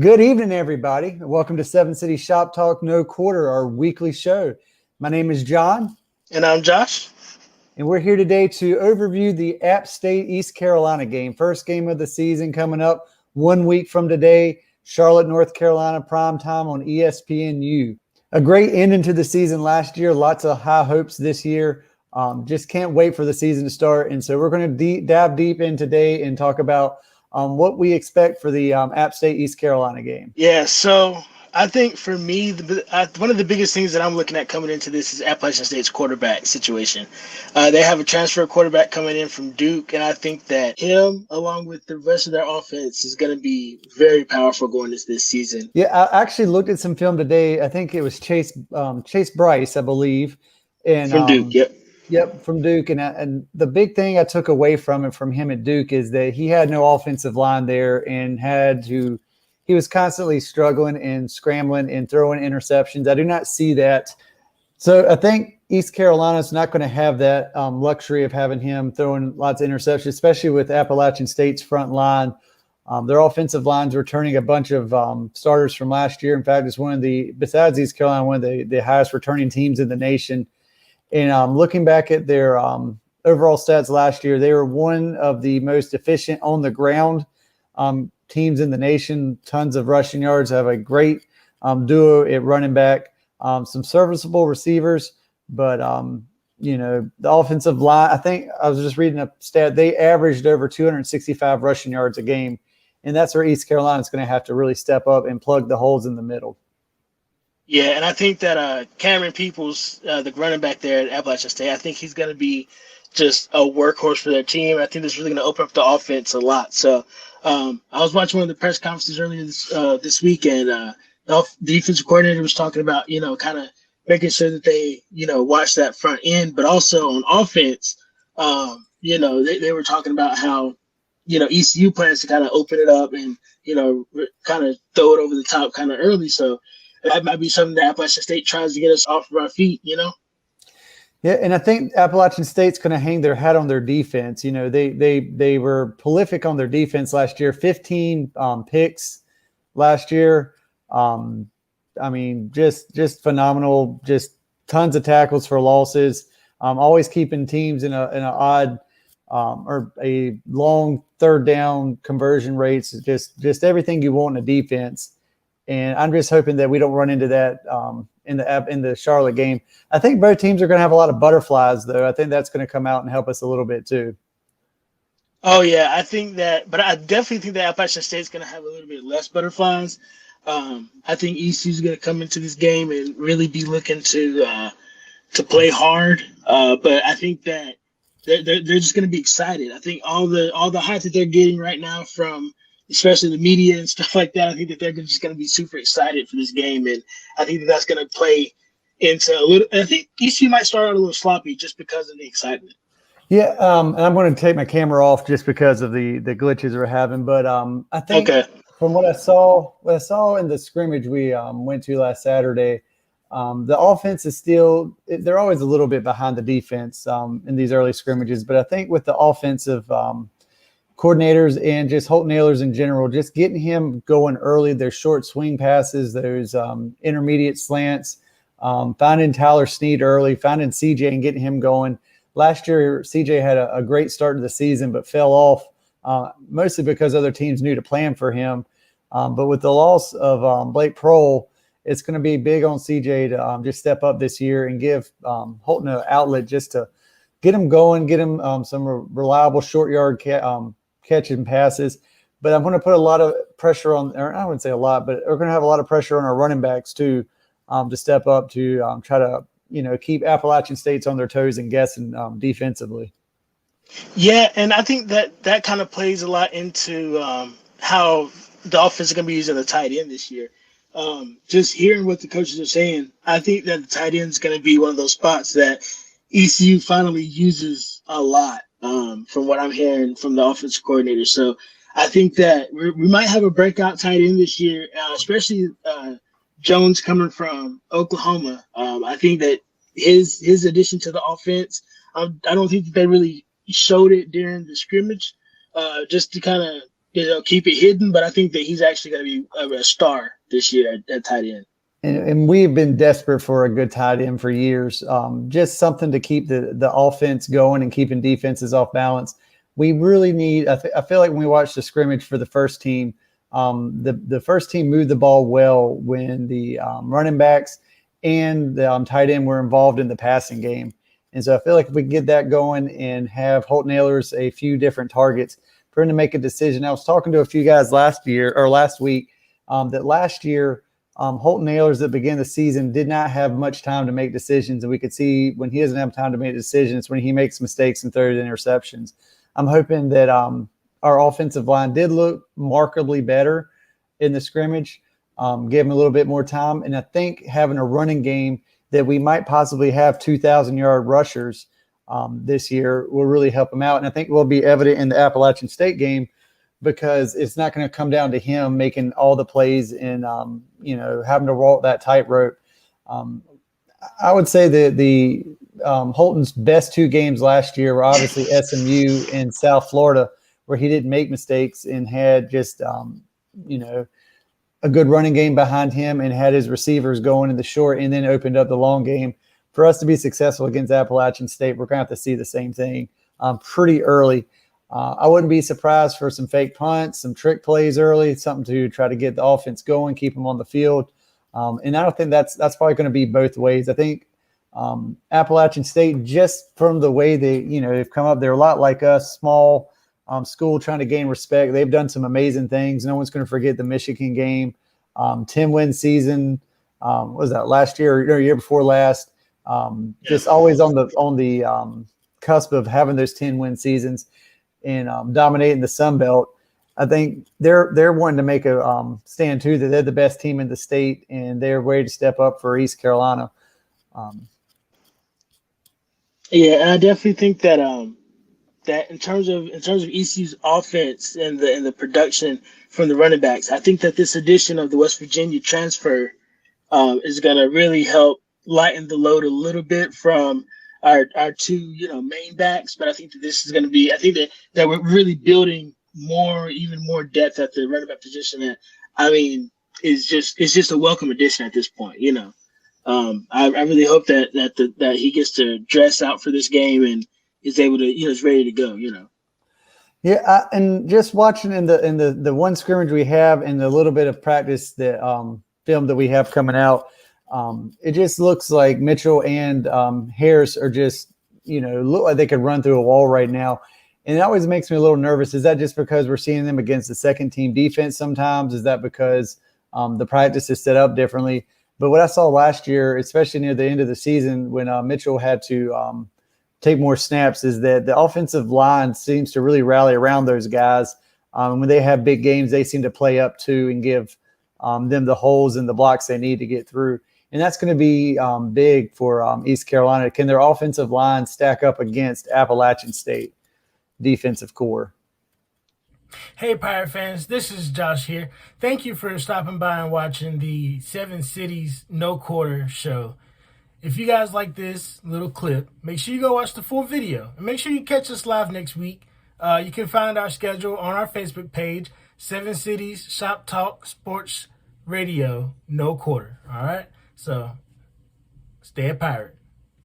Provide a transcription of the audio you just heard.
Good evening, everybody. Welcome to Seven City Shop Talk No Quarter, our weekly show. My name is John. And I'm Josh. And we're here today to overview the App State East Carolina game. First game of the season coming up 1 week from today. Charlotte, North Carolina, prime time on ESPNU. A great ending to the season last year. Lots of high hopes this year. Just can't wait for the season to start. And so we're going to dive deep in today and talk about what we expect for the App State East Carolina game. Yeah, so I think for me, one of the biggest things that I'm looking at coming into this is Appalachian State's quarterback situation. They have a transfer quarterback coming in from Duke, and I think that him, along with the rest of their offense, is going to be very powerful going into this season. Yeah, I actually looked at some film today. I think it was Chase Bryce, I believe. And from Duke, yep. Yep, from Duke. And the big thing I took away from him at Duke is that he had no offensive line there and he was constantly struggling and scrambling and throwing interceptions. I do not see that. So I think East Carolina's not going to have that luxury of having him throwing lots of interceptions, especially with Appalachian State's front line. Their offensive line's returning a bunch of starters from last year. In fact, it's besides East Carolina, one of the highest returning teams in the nation. And looking back at their overall stats last year, they were one of the most efficient on the ground teams in the nation. Tons of rushing yards, have a great duo at running back, some serviceable receivers. But, the offensive line, I think I was just reading a stat, they averaged over 265 rushing yards a game. And that's where East Carolina is going to have to really step up and plug the holes in the middle. Yeah, and I think that Cameron Peoples, the running back there at Appalachian State, I think he's going to be just a workhorse for their team. I think this is really going to open up the offense a lot. So I was watching one of the press conferences earlier this week, and the defensive coordinator was talking about, kind of making sure that they, watch that front end. But also on offense, they were talking about how, ECU plans to kind of open it up and, kind of throw it over the top kind of early. So that might be something that Appalachian State tries to get us off of our feet, Yeah, and I think Appalachian State's going to hang their hat on their defense. They were prolific on their defense last year, 15 picks last year. Just phenomenal, just tons of tackles for losses, always keeping teams in an odd or a long third down conversion rates, just everything you want in a defense. And I'm just hoping that we don't run into that in the Charlotte game. I think both teams are going to have a lot of butterflies, though. I think that's going to come out and help us a little bit too. Oh yeah, I think that, but I definitely think that Appalachian State is going to have a little bit less butterflies. I think ECU is going to come into this game and really be looking to play hard. But I think that they're just going to be excited. I think all the hype that they're getting right now from especially the media and stuff like that, I think that they're just going to be super excited for this game. And I think that that's going to play into a little – I think ECU might start out a little sloppy just because of the excitement. Yeah, and I'm going to take my camera off just because of the glitches we're having. But I think from what I saw in the scrimmage we went to last Saturday, the offense is still – they're always a little bit behind the defense in these early scrimmages. But I think with the offensive coordinators and just Holt Nailers in general, just getting him going early, their short swing passes, those intermediate slants, finding Tyler Snead early, finding CJ and getting him going. Last year, CJ had a great start to the season but fell off mostly because other teams knew to plan for him. But with the loss of Blake Prohl, it's going to be big on CJ to just step up this year and give Holton an outlet just to get him going, get him some reliable short yard catching passes. But I'm going to put a lot of pressure on, or I wouldn't say a lot, but we're going to have a lot of pressure on our running backs too, to step up to try to, keep Appalachian States on their toes and guessing defensively. Yeah, and I think that kind of plays a lot into how the offense is going to be using the tight end this year. Just hearing what the coaches are saying, I think that the tight end is going to be one of those spots that ECU finally uses a lot. From what I'm hearing from the offensive coordinator. So I think that we might have a breakout tight end this year, especially Jones coming from Oklahoma. I think that his addition to the offense, I don't think that they really showed it during the scrimmage, just to kind of keep it hidden. But I think that he's actually going to be a star this year at tight end. And we've been desperate for a good tight end for years. Just something to keep the offense going and keeping defenses off balance. We really need. I feel like when we watched the scrimmage for the first team, the first team moved the ball well when the running backs and the tight end were involved in the passing game. And so I feel like if we get that going and have Holton Ahlers a few different targets for him to make a decision. I was talking to a few guys last week that last year. Holton Ahlers at the beginning of the season did not have much time to make decisions. And we could see when he doesn't have time to make decisions, when he makes mistakes and throws interceptions. I'm hoping that our offensive line did look markedly better in the scrimmage, gave him a little bit more time. And I think having a running game that we might possibly have 2,000-yard rushers this year will really help him out. And I think will be evident in the Appalachian State game, because it's not going to come down to him making all the plays and, having to walk that tightrope. I would say that the Holton's best two games last year were obviously SMU and South Florida, where he didn't make mistakes and had just, a good running game behind him and had his receivers going in the short and then opened up the long game. For us to be successful against Appalachian State, we're going to have to see the same thing pretty early. I wouldn't be surprised for some fake punts, some trick plays early, something to try to get the offense going, keep them on the field. And I don't think that's probably going to be both ways. I think Appalachian State, just from the way they've come up, they're a lot like us, small school trying to gain respect. They've done some amazing things. No one's going to forget the Michigan game, 10-win season. What was that, last year or year before last? Just always on the cusp of having those 10-win seasons and dominating the Sun Belt. I think they're wanting to make a stand too, that they're the best team in the state and they're ready to step up for East Carolina. Yeah, and I definitely think that that in terms of ECU's offense and the production from the running backs, I think that this addition of the West Virginia transfer is going to really help lighten the load a little bit from our two main backs. But I think that this is going to be, I think that we're really building even more depth at the running back position. That, I mean, it's just a welcome addition at this point. I really hope that he gets to dress out for this game and is able to is ready to go. Yeah, and just watching in the one scrimmage we have and the little bit of practice that film that we have coming out. It just looks like Mitchell and Harris are just, look like they could run through a wall right now. And it always makes me a little nervous. Is that just because we're seeing them against the second team defense sometimes? Is that because the practice is set up differently? But what I saw last year, especially near the end of the season when Mitchell had to take more snaps, is that the offensive line seems to really rally around those guys. When they have big games, they seem to play up too and give them the holes and the blocks they need to get through. And that's going to be big for East Carolina. Can their offensive line stack up against Appalachian State defensive core? Hey, Pirate fans, this is Josh here. Thank you for stopping by and watching the Seven Cities No Quarter show. If you guys like this little clip, make sure you go watch the full video. And make sure you catch us live next week. You can find our schedule on our Facebook page, Seven Cities Shop Talk Sports Radio No Quarter. All right? So, stay a pirate.